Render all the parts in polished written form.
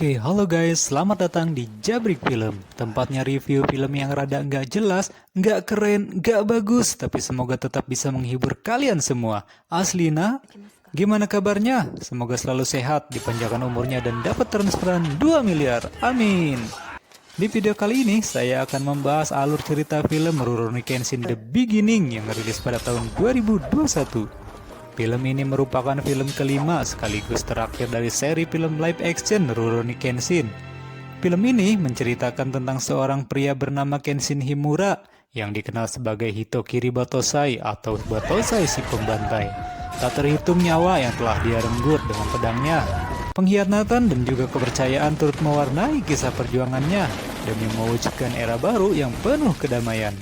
Oke, halo guys, selamat datang di Jabrik Film. Tempatnya review film yang rada nggak jelas, nggak keren, nggak bagus, tapi semoga tetap bisa menghibur kalian semua. Aslina, gimana kabarnya? Semoga selalu sehat, dipanjangkan umurnya, dan dapat transferan 2 miliar. Amin. Di video kali ini, saya akan membahas alur cerita film Rurouni Kenshin The Beginning yang rilis pada tahun 2021. Film ini merupakan film kelima sekaligus terakhir dari seri film live action Rurouni Kenshin. Film ini menceritakan tentang seorang pria bernama Kenshin Himura yang dikenal sebagai Hitokiri Batosai atau Batosai si pembantai. Tak terhitung nyawa yang telah dia renggut dengan pedangnya. Pengkhianatan dan juga kepercayaan turut mewarnai kisah perjuangannya demi mewujudkan era baru yang penuh kedamaian.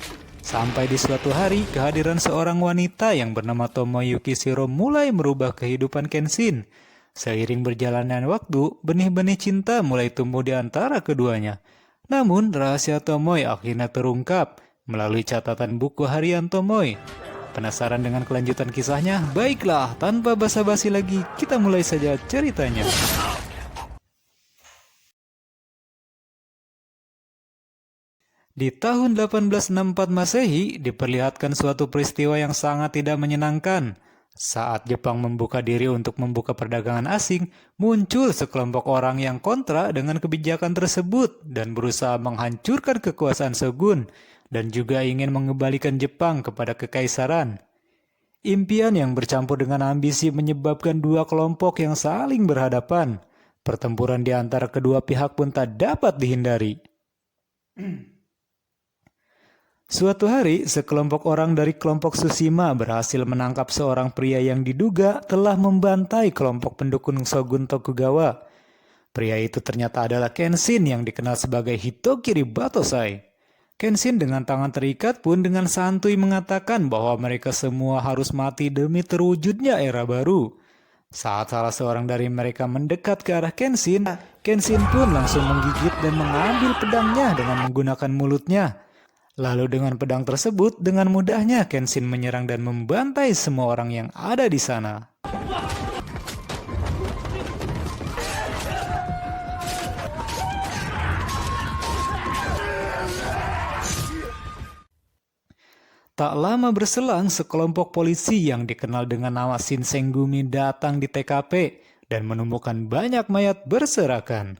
Sampai di suatu hari, kehadiran seorang wanita yang bernama Tomoyuki Shiro mulai merubah kehidupan Kenshin. Seiring berjalannya waktu, benih-benih cinta mulai tumbuh di antara keduanya. Namun, rahasia Tomoe akhirnya terungkap melalui catatan buku harian Tomoe. Penasaran dengan kelanjutan kisahnya? Baiklah, tanpa basa-basi lagi, kita mulai saja ceritanya. Di tahun 1864 Masehi, diperlihatkan suatu peristiwa yang sangat tidak menyenangkan. Saat Jepang membuka diri untuk membuka perdagangan asing, muncul sekelompok orang yang kontra dengan kebijakan tersebut dan berusaha menghancurkan kekuasaan shogun dan juga ingin mengembalikan Jepang kepada kekaisaran. Impian yang bercampur dengan ambisi menyebabkan dua kelompok yang saling berhadapan. Pertempuran di antara kedua pihak pun tak dapat dihindari. Suatu hari, sekelompok orang dari kelompok Tsushima berhasil menangkap seorang pria yang diduga telah membantai kelompok pendukung Shogun Tokugawa. Pria itu ternyata adalah Kenshin yang dikenal sebagai Hitokiri Batosai. Kenshin dengan tangan terikat pun dengan santuy mengatakan bahwa mereka semua harus mati demi terwujudnya era baru. Saat salah seorang dari mereka mendekat ke arah Kenshin, Kenshin pun langsung menggigit dan mengambil pedangnya dengan menggunakan mulutnya. Lalu dengan pedang tersebut, dengan mudahnya Kenshin menyerang dan membantai semua orang yang ada di sana. Tak lama berselang, sekelompok polisi yang dikenal dengan nama Shinsenggumi datang di TKP dan menemukan banyak mayat berserakan.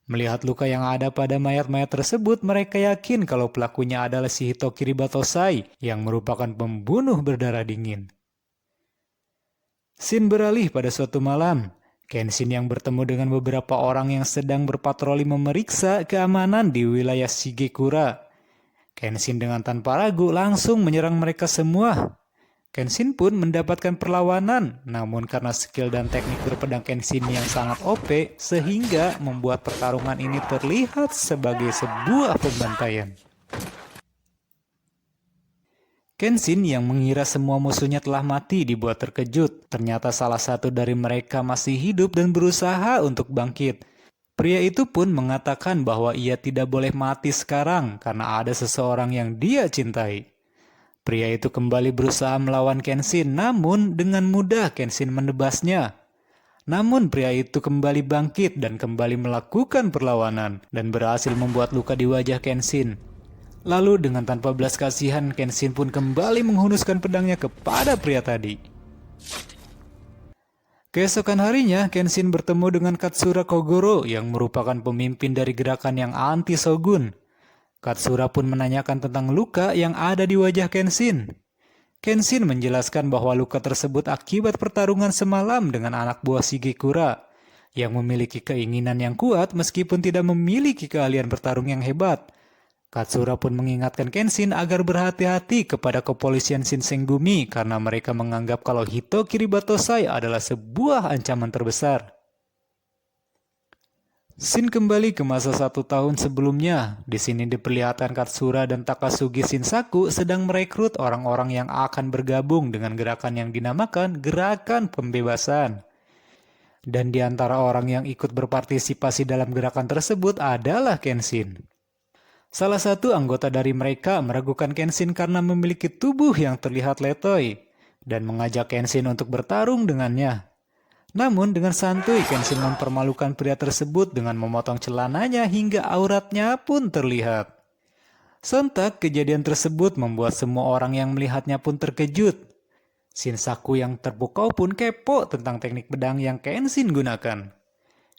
Melihat luka yang ada pada mayat-mayat tersebut, mereka yakin kalau pelakunya adalah si Hitokiri Batosai yang merupakan pembunuh berdarah dingin. Scene beralih pada suatu malam. Kenshin yang bertemu dengan beberapa orang yang sedang berpatroli memeriksa keamanan di wilayah Shigekura. Kenshin dengan tanpa ragu langsung menyerang mereka semua. Kenshin pun mendapatkan perlawanan, namun karena skill dan teknik berpedang Kenshin yang sangat OP, sehingga membuat pertarungan ini terlihat sebagai sebuah pembantaian. Kenshin yang mengira semua musuhnya telah mati dibuat terkejut. Ternyata salah satu dari mereka masih hidup dan berusaha untuk bangkit. Pria itu pun mengatakan bahwa ia tidak boleh mati sekarang karena ada seseorang yang dia cintai. Pria itu kembali berusaha melawan Kenshin, namun dengan mudah Kenshin menebasnya. Namun pria itu kembali bangkit dan kembali melakukan perlawanan dan berhasil membuat luka di wajah Kenshin. Lalu dengan tanpa belas kasihan, Kenshin pun kembali menghunuskan pedangnya kepada pria tadi. Keesokan harinya, Kenshin bertemu dengan Katsura Kogoro yang merupakan pemimpin dari gerakan yang anti-shogun. Katsura pun menanyakan tentang luka yang ada di wajah Kenshin. Kenshin menjelaskan bahwa luka tersebut akibat pertarungan semalam dengan anak buah Shigekura yang memiliki keinginan yang kuat meskipun tidak memiliki keahlian bertarung yang hebat. Katsura pun mengingatkan Kenshin agar berhati-hati kepada kepolisian Shinsenggumi karena mereka menganggap kalau Hitokiri Batosai adalah sebuah ancaman terbesar. Shin kembali ke masa 1 tahun sebelumnya. Di sini diperlihatkan Katsura dan Takasugi Shinsaku sedang merekrut orang-orang yang akan bergabung dengan gerakan yang dinamakan Gerakan Pembebasan. Dan di antara orang yang ikut berpartisipasi dalam gerakan tersebut adalah Kenshin. Salah satu anggota dari mereka meragukan Kenshin karena memiliki tubuh yang terlihat letoy dan mengajak Kenshin untuk bertarung dengannya. Namun dengan santuy Kenshin mempermalukan pria tersebut dengan memotong celananya hingga auratnya pun terlihat. Sontak kejadian tersebut membuat semua orang yang melihatnya pun terkejut. Shinsaku yang terpukau pun kepo tentang teknik pedang yang Kenshin gunakan.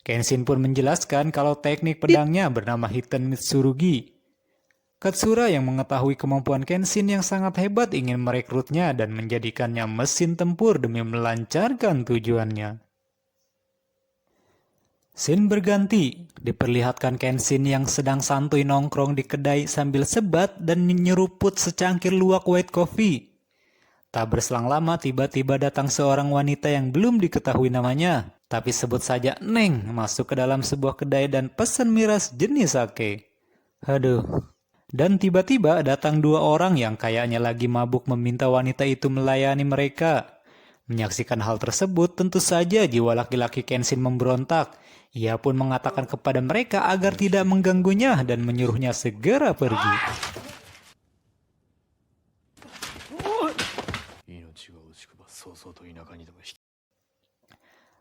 Kenshin pun menjelaskan kalau teknik pedangnya bernama Hiten Mitsurugi. Katsura yang mengetahui kemampuan Kenshin yang sangat hebat ingin merekrutnya dan menjadikannya mesin tempur demi melancarkan tujuannya. Scene berganti, diperlihatkan Kenshin yang sedang santuy nongkrong di kedai sambil sebat dan nyeruput secangkir luwak white coffee. Tak berselang lama tiba-tiba datang seorang wanita yang belum diketahui namanya, tapi sebut saja Neng, masuk ke dalam sebuah kedai dan pesan miras jenis sake. Aduh. Dan tiba-tiba datang dua orang yang kayaknya lagi mabuk meminta wanita itu melayani mereka. Menyaksikan hal tersebut, tentu saja jiwa laki-laki Kenshin memberontak. Ia pun mengatakan kepada mereka agar tidak mengganggunya dan menyuruhnya segera pergi.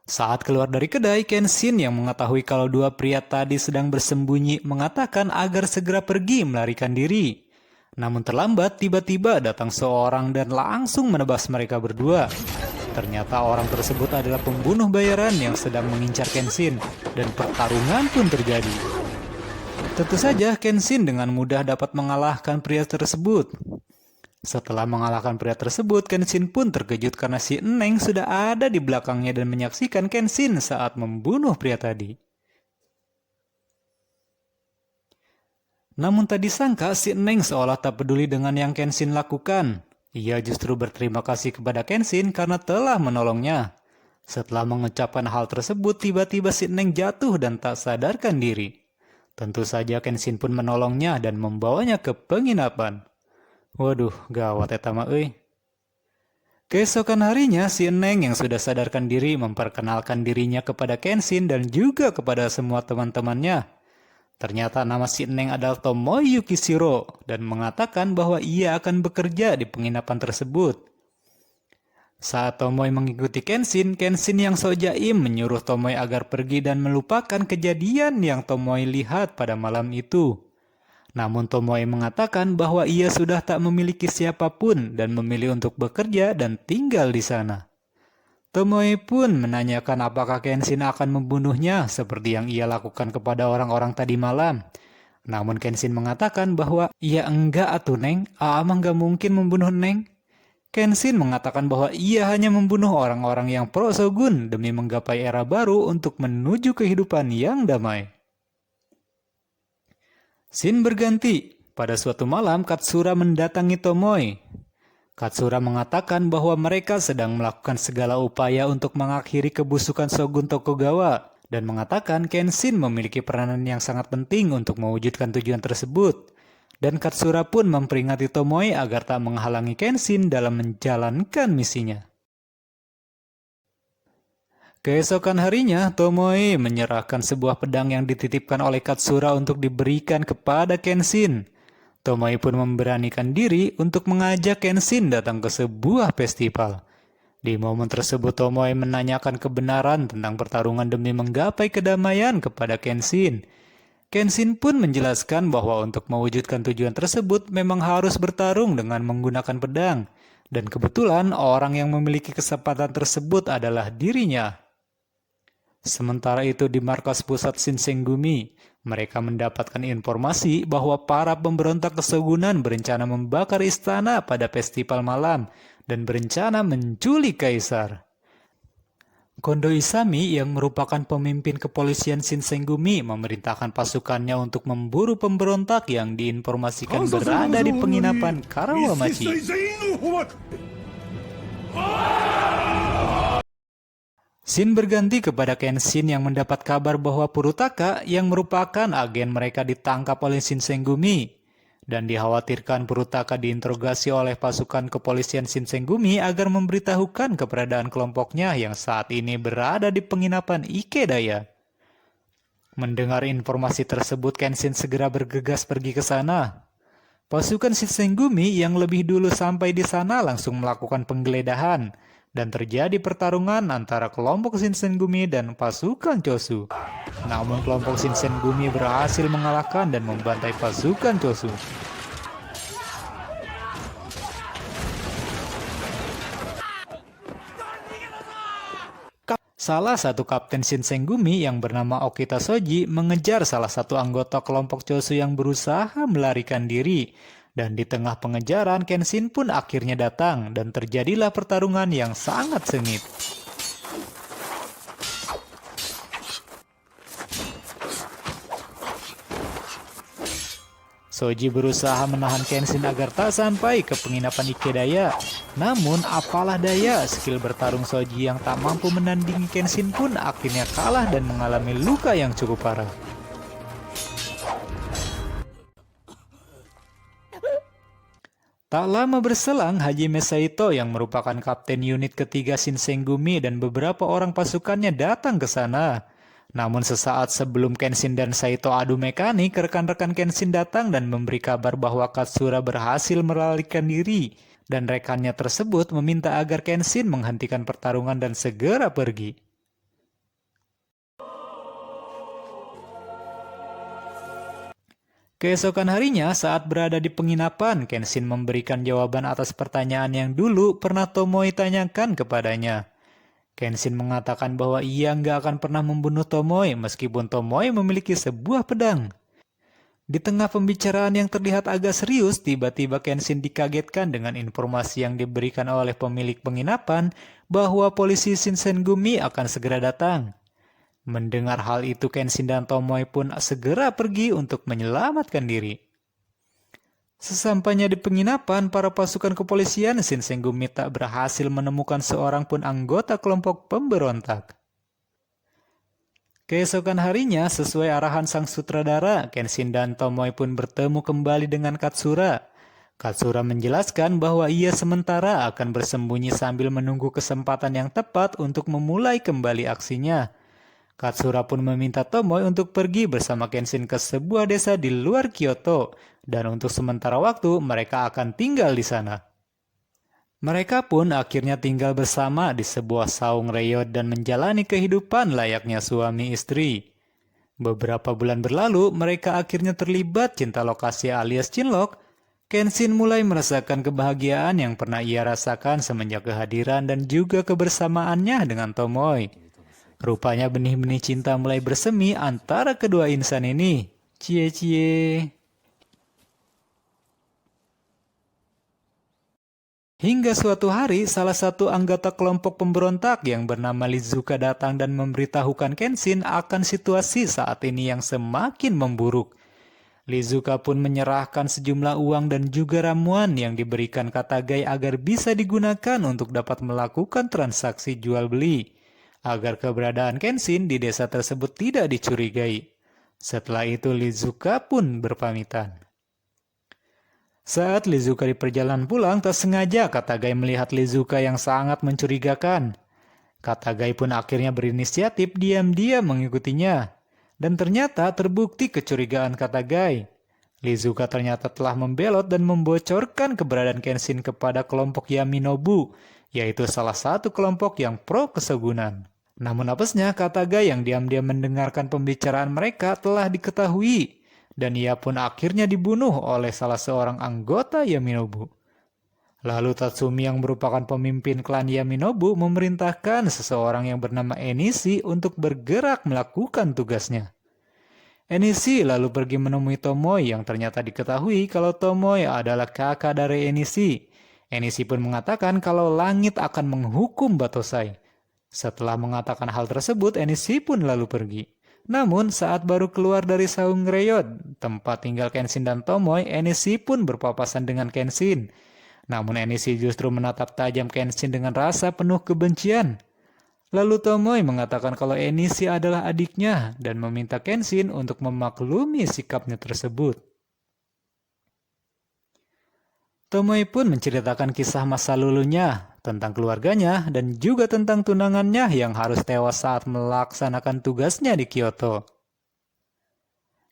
Saat keluar dari kedai, Kenshin yang mengetahui kalau dua pria tadi sedang bersembunyi mengatakan agar segera pergi melarikan diri. Namun terlambat, tiba-tiba datang seorang dan langsung menebas mereka berdua. Ternyata orang tersebut adalah pembunuh bayaran yang sedang mengincar Kenshin dan pertarungan pun terjadi. Tentu saja Kenshin dengan mudah dapat mengalahkan pria tersebut. Setelah mengalahkan pria tersebut, Kenshin pun terkejut karena si Neng sudah ada di belakangnya dan menyaksikan Kenshin saat membunuh pria tadi. Namun tak disangka si Neng seolah tak peduli dengan yang Kenshin lakukan. Ia justru berterima kasih kepada Kenshin karena telah menolongnya. Setelah mengucapkan hal tersebut, tiba-tiba si Neng jatuh dan tak sadarkan diri. Tentu saja Kenshin pun menolongnya dan membawanya ke penginapan. Waduh, gawat eta mah euy. Keesokan harinya, si Neng yang sudah sadarkan diri memperkenalkan dirinya kepada Kenshin dan juga kepada semua teman-temannya. Ternyata nama si Neng adalah Tomoe Yukishiro dan mengatakan bahwa ia akan bekerja di penginapan tersebut. Saat Tomoe mengikuti Kenshin, Kenshin yang sok jaim menyuruh Tomoe agar pergi dan melupakan kejadian yang Tomoe lihat pada malam itu. Namun Tomoe mengatakan bahwa ia sudah tak memiliki siapapun dan memilih untuk bekerja dan tinggal di sana. Tomoe pun menanyakan apakah Kenshin akan membunuhnya seperti yang ia lakukan kepada orang-orang tadi malam. Namun Kenshin mengatakan bahwa ia enggak atuh Neng, Aamah enggak mungkin membunuh Neng. Kenshin mengatakan bahwa ia hanya membunuh orang-orang yang pro Shogun demi menggapai era baru untuk menuju kehidupan yang damai. Scene berganti, pada suatu malam Katsura mendatangi Tomoe. Katsura mengatakan bahwa mereka sedang melakukan segala upaya untuk mengakhiri kebusukan Shogun Tokugawa dan mengatakan Kenshin memiliki peranan yang sangat penting untuk mewujudkan tujuan tersebut. Dan Katsura pun memperingati Tomoe agar tak menghalangi Kenshin dalam menjalankan misinya. Keesokan harinya, Tomoe menyerahkan sebuah pedang yang dititipkan oleh Katsura untuk diberikan kepada Kenshin. Tomoe pun memberanikan diri untuk mengajak Kenshin datang ke sebuah festival. Di momen tersebut Tomoe menanyakan kebenaran tentang pertarungan demi menggapai kedamaian kepada Kenshin. Kenshin pun menjelaskan bahwa untuk mewujudkan tujuan tersebut memang harus bertarung dengan menggunakan pedang. Dan kebetulan orang yang memiliki kesempatan tersebut adalah dirinya. Sementara itu di markas pusat Shinsengumi, mereka mendapatkan informasi bahwa para pemberontak kesogunan berencana membakar istana pada festival malam dan berencana menculik kaisar. Kondo Isami yang merupakan pemimpin kepolisian Shinsengumi memerintahkan pasukannya untuk memburu pemberontak yang diinformasikan berada di penginapan Karawamachi. Scene berganti kepada Kenshin yang mendapat kabar bahwa Purutaka yang merupakan agen mereka ditangkap oleh Shinsengumi. Dan dikhawatirkan Purutaka diinterogasi oleh pasukan kepolisian Shinsengumi agar memberitahukan keberadaan kelompoknya yang saat ini berada di penginapan Ikedaya. Mendengar informasi tersebut, Kenshin segera bergegas pergi ke sana. Pasukan Shinsengumi yang lebih dulu sampai di sana langsung melakukan penggeledahan. dan terjadi pertarungan antara kelompok Shinsengumi dan pasukan Chosu. Namun kelompok Shinsengumi berhasil mengalahkan dan membantai pasukan Chosu. Salah satu kapten Shinsengumi yang bernama Okita Soji mengejar salah satu anggota kelompok Chosu yang berusaha melarikan diri. Dan di tengah pengejaran, Kenshin pun akhirnya datang dan terjadilah pertarungan yang sangat sengit. Soji berusaha menahan Kenshin agar tak sampai ke penginapan Ikedaya. Namun apalah daya, skill bertarung Soji yang tak mampu menandingi Kenshin pun akhirnya kalah dan mengalami luka yang cukup parah. Tak lama berselang, Hajime Saito yang merupakan kapten unit ketiga Shinsengumi dan beberapa orang pasukannya datang ke sana. Namun sesaat sebelum Kenshin dan Saito adu mekanik, rekan-rekan Kenshin datang dan memberi kabar bahwa Katsura berhasil melarikan diri. Dan rekannya tersebut meminta agar Kenshin menghentikan pertarungan dan segera pergi. Keesokan harinya, saat berada di penginapan, Kenshin memberikan jawaban atas pertanyaan yang dulu pernah Tomoe tanyakan kepadanya. Kenshin mengatakan bahwa ia nggak akan pernah membunuh Tomoe meskipun Tomoe memiliki sebuah pedang. Di tengah pembicaraan yang terlihat agak serius, tiba-tiba Kenshin dikagetkan dengan informasi yang diberikan oleh pemilik penginapan bahwa polisi Shinsengumi akan segera datang. Mendengar hal itu, Kenshin dan Tomoe pun segera pergi untuk menyelamatkan diri. Sesampainya di penginapan, para pasukan kepolisian Shinsengumi tak berhasil menemukan seorang pun anggota kelompok pemberontak. Keesokan harinya, sesuai arahan sang sutradara, Kenshin dan Tomoe pun bertemu kembali dengan Katsura. Katsura menjelaskan bahwa ia sementara akan bersembunyi sambil menunggu kesempatan yang tepat untuk memulai kembali aksinya. Katsura pun meminta Tomoe untuk pergi bersama Kenshin ke sebuah desa di luar Kyoto, dan untuk sementara waktu mereka akan tinggal di sana. Mereka pun akhirnya tinggal bersama di sebuah saung reot dan menjalani kehidupan layaknya suami istri. Beberapa bulan berlalu, mereka akhirnya terlibat cinta lokasi alias cinlok. Kenshin mulai merasakan kebahagiaan yang pernah ia rasakan semenjak kehadiran dan juga kebersamaannya dengan Tomoe. Rupanya benih-benih cinta mulai bersemi antara kedua insan ini. Cie-cie. Hingga suatu hari, salah satu anggota kelompok pemberontak yang bernama Lizuka datang dan memberitahukan Kenshin akan situasi saat ini yang semakin memburuk. Lizuka pun menyerahkan sejumlah uang dan juga ramuan yang diberikan Katagai agar bisa digunakan untuk dapat melakukan transaksi jual beli, agar keberadaan Kenshin di desa tersebut tidak dicurigai. Setelah itu Lizuka pun berpamitan. Saat Lizuka di perjalanan pulang, tak sengaja Katagai melihat Lizuka yang sangat mencurigakan. Katagai pun akhirnya berinisiatif diam-diam mengikutinya. Dan ternyata terbukti kecurigaan Katagai. Lizuka ternyata telah membelot dan membocorkan keberadaan Kenshin kepada kelompok Yaminobu, yaitu salah satu kelompok yang pro kesegunan. Namun apesnya, Katagai yang diam-diam mendengarkan pembicaraan mereka telah diketahui, dan ia pun akhirnya dibunuh oleh salah seorang anggota Yaminobu. Lalu Tatsumi yang merupakan pemimpin klan Yaminobu memerintahkan seseorang yang bernama Enishi untuk bergerak melakukan tugasnya. Enishi lalu pergi menemui Tomoe yang ternyata diketahui kalau Tomoe adalah kakak dari Enishi. Enishi pun mengatakan kalau langit akan menghukum Batosai. Setelah mengatakan hal tersebut, Enishi pun lalu pergi. Namun saat baru keluar dari saung reot, tempat tinggal Kenshin dan Tomoe, Enishi pun berpapasan dengan Kenshin. Namun Enishi justru menatap tajam Kenshin dengan rasa penuh kebencian. Lalu Tomoe mengatakan kalau Enishi adalah adiknya dan meminta Kenshin untuk memaklumi sikapnya tersebut. Tomoe pun menceritakan kisah masa lalunya, tentang keluarganya, dan juga tentang tunangannya yang harus tewas saat melaksanakan tugasnya di Kyoto.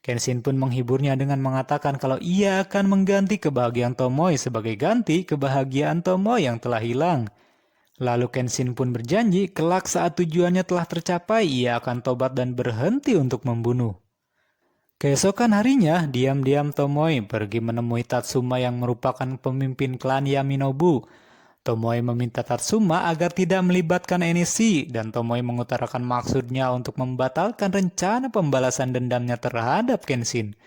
Kenshin pun menghiburnya dengan mengatakan kalau ia akan mengganti kebahagiaan Tomoe sebagai ganti kebahagiaan Tomoe yang telah hilang. Lalu Kenshin pun berjanji kelak saat tujuannya telah tercapai ia akan tobat dan berhenti untuk membunuh. Keesokan harinya, diam-diam Tomoe pergi menemui Tatsuma yang merupakan pemimpin klan Yaminobu. Tomoe meminta Tatsuma agar tidak melibatkan Enishi dan Tomoe mengutarakan maksudnya untuk membatalkan rencana pembalasan dendamnya terhadap Kenshin.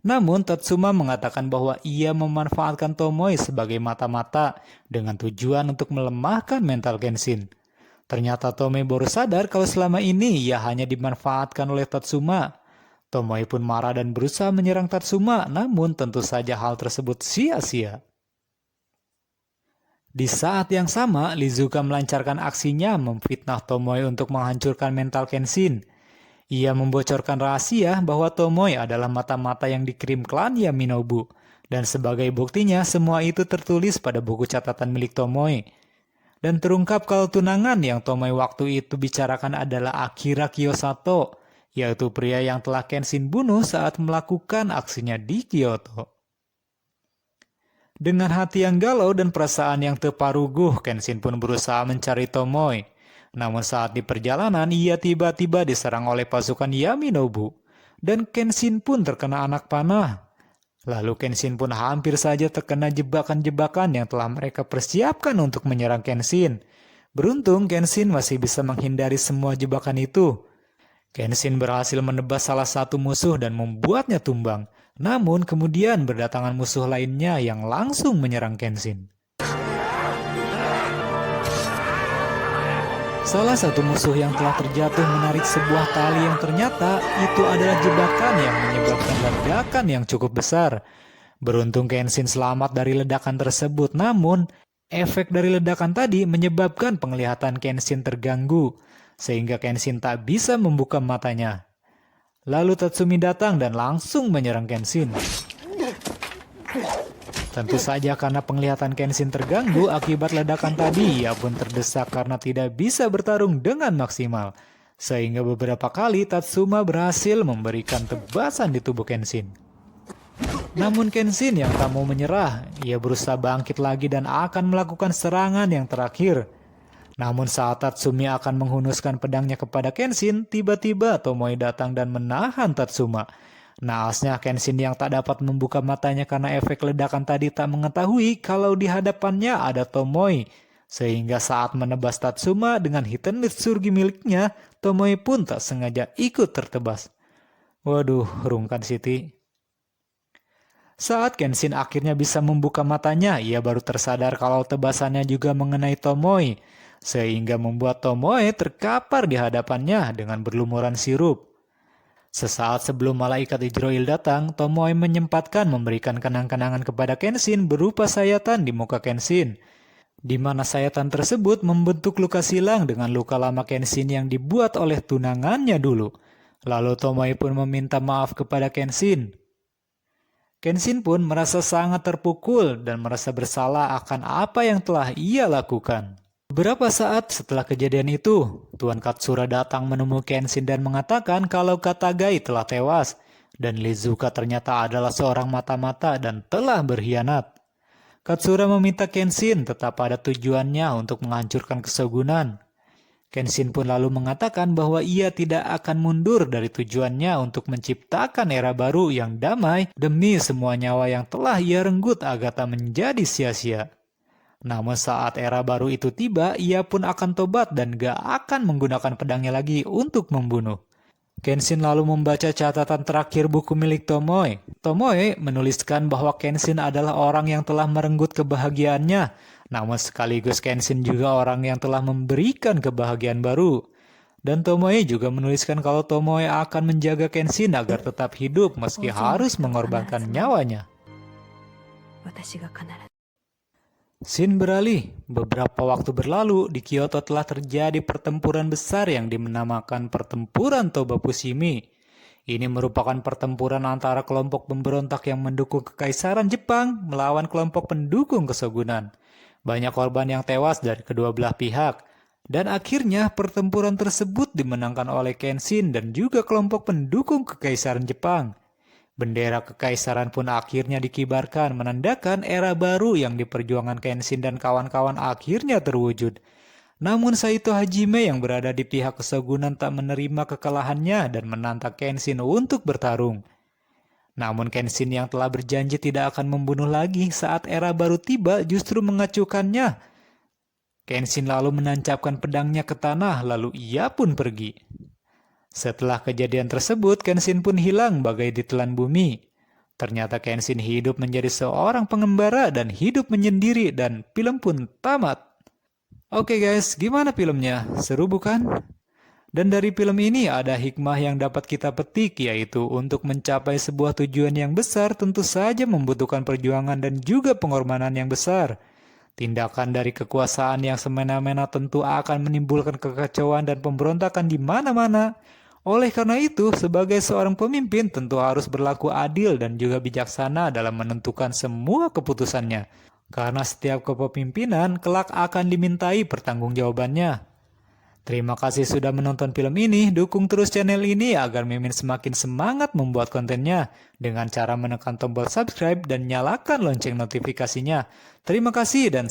Namun Tatsuma mengatakan bahwa ia memanfaatkan Tomoe sebagai mata-mata dengan tujuan untuk melemahkan mental Kenshin. Ternyata Tomoe baru sadar kalau selama ini ia hanya dimanfaatkan oleh Tatsuma. Tomoe pun marah dan berusaha menyerang Tatsuma, namun tentu saja hal tersebut sia-sia. Di saat yang sama, Lizuka melancarkan aksinya memfitnah Tomoe untuk menghancurkan mental Kenshin. Ia membocorkan rahasia bahwa Tomoe adalah mata-mata yang dikirim klan Yaminobu. Dan sebagai buktinya, semua itu tertulis pada buku catatan milik Tomoe. Dan terungkap kalau tunangan yang Tomoe waktu itu bicarakan adalah Akira Kiyosato, yaitu pria yang telah Kenshin bunuh saat melakukan aksinya di Kyoto. Dengan hati yang galau dan perasaan yang terparuguh, Kenshin pun berusaha mencari Tomoe. Namun saat di perjalanan, ia tiba-tiba diserang oleh pasukan Yaminobu. Dan Kenshin pun terkena anak panah. Lalu Kenshin pun hampir saja terkena jebakan-jebakan yang telah mereka persiapkan untuk menyerang Kenshin. Beruntung Kenshin masih bisa menghindari semua jebakan itu. Kenshin berhasil menebas salah satu musuh dan membuatnya tumbang. Namun kemudian berdatangan musuh lainnya yang langsung menyerang Kenshin. Salah satu musuh yang telah terjatuh menarik sebuah tali yang ternyata itu adalah jebakan yang menyebabkan ledakan yang cukup besar. Beruntung Kenshin selamat dari ledakan tersebut, namun efek dari ledakan tadi menyebabkan penglihatan Kenshin terganggu, sehingga Kenshin tak bisa membuka matanya. Lalu Tatsumi datang dan langsung menyerang Kenshin. Tentu saja karena penglihatan Kenshin terganggu akibat ledakan tadi, ia pun terdesak karena tidak bisa bertarung dengan maksimal. Sehingga beberapa kali Tatsuma berhasil memberikan tebasan di tubuh Kenshin. Namun Kenshin yang tak mau menyerah, ia berusaha bangkit lagi dan akan melakukan serangan yang terakhir. Namun saat Tatsumi akan menghunuskan pedangnya kepada Kenshin, tiba-tiba Tomoe datang dan menahan Tatsuma. Naasnya Kenshin yang tak dapat membuka matanya karena efek ledakan tadi tak mengetahui kalau di hadapannya ada Tomoe. Sehingga saat menebas Tatsuma dengan Hiten Mitsurgi miliknya, Tomoe pun tak sengaja ikut tertebas. Waduh, rungkan Siti. Saat Kenshin akhirnya bisa membuka matanya, ia baru tersadar kalau tebasannya juga mengenai Tomoe. Sehingga membuat Tomoe terkapar di hadapannya dengan berlumuran sirup. Sesaat sebelum malaikat Ijroil datang, Tomoe menyempatkan memberikan kenang-kenangan kepada Kenshin berupa sayatan di muka Kenshin, di mana sayatan tersebut membentuk luka silang dengan luka lama Kenshin yang dibuat oleh tunangannya dulu. Lalu Tomoe pun meminta maaf kepada Kenshin. Kenshin pun merasa sangat terpukul dan merasa bersalah akan apa yang telah ia lakukan. Beberapa saat setelah kejadian itu, Tuan Katsura datang menemui Kenshin dan mengatakan kalau Katagai telah tewas, dan Lizuka ternyata adalah seorang mata-mata dan telah berkhianat. Katsura meminta Kenshin tetap pada tujuannya untuk menghancurkan kesogunan. Kenshin pun lalu mengatakan bahwa ia tidak akan mundur dari tujuannya untuk menciptakan era baru yang damai demi semua nyawa yang telah ia renggut agar tak menjadi sia-sia. Namun saat era baru itu tiba, ia pun akan tobat dan gak akan menggunakan pedangnya lagi untuk membunuh. Kenshin lalu membaca catatan terakhir buku milik Tomoe. Tomoe menuliskan bahwa Kenshin adalah orang yang telah merenggut kebahagiaannya, namun sekaligus Kenshin juga orang yang telah memberikan kebahagiaan baru. Dan Tomoe juga menuliskan kalau Tomoe akan menjaga Kenshin agar tetap hidup meski harus mengorbankan nyawanya. Scene beralih, beberapa waktu berlalu di Kyoto telah terjadi pertempuran besar yang dinamakan Pertempuran Toba-Fushimi. Ini merupakan pertempuran antara kelompok pemberontak yang mendukung Kekaisaran Jepang melawan kelompok pendukung kesogunan. Banyak korban yang tewas dari kedua belah pihak. Dan akhirnya pertempuran tersebut dimenangkan oleh Kenshin dan juga kelompok pendukung Kekaisaran Jepang. Bendera kekaisaran pun akhirnya dikibarkan menandakan era baru yang diperjuangkan Kenshin dan kawan-kawan akhirnya terwujud. Namun Saito Hajime yang berada di pihak kesegunan tak menerima kekalahannya dan menantang Kenshin untuk bertarung. Namun Kenshin yang telah berjanji tidak akan membunuh lagi saat era baru tiba justru mengacuhkannya. Kenshin lalu menancapkan pedangnya ke tanah lalu ia pun pergi. Setelah kejadian tersebut, Kenshin pun hilang bagai ditelan bumi. Ternyata Kenshin hidup menjadi seorang pengembara dan hidup menyendiri dan film pun tamat. Oke guys, gimana filmnya? Seru bukan? Dan dari film ini ada hikmah yang dapat kita petik, yaitu untuk mencapai sebuah tujuan yang besar tentu saja membutuhkan perjuangan dan juga pengorbanan yang besar. Tindakan dari kekuasaan yang semena-mena tentu akan menimbulkan kekacauan dan pemberontakan di mana-mana. Oleh karena itu, sebagai seorang pemimpin tentu harus berlaku adil dan juga bijaksana dalam menentukan semua keputusannya. Karena setiap kepemimpinan kelak akan dimintai pertanggungjawabannya. Terima kasih sudah menonton film ini. Dukung terus channel ini agar Mimin semakin semangat membuat kontennya dengan cara menekan tombol subscribe dan nyalakan lonceng notifikasinya. Terima kasih dan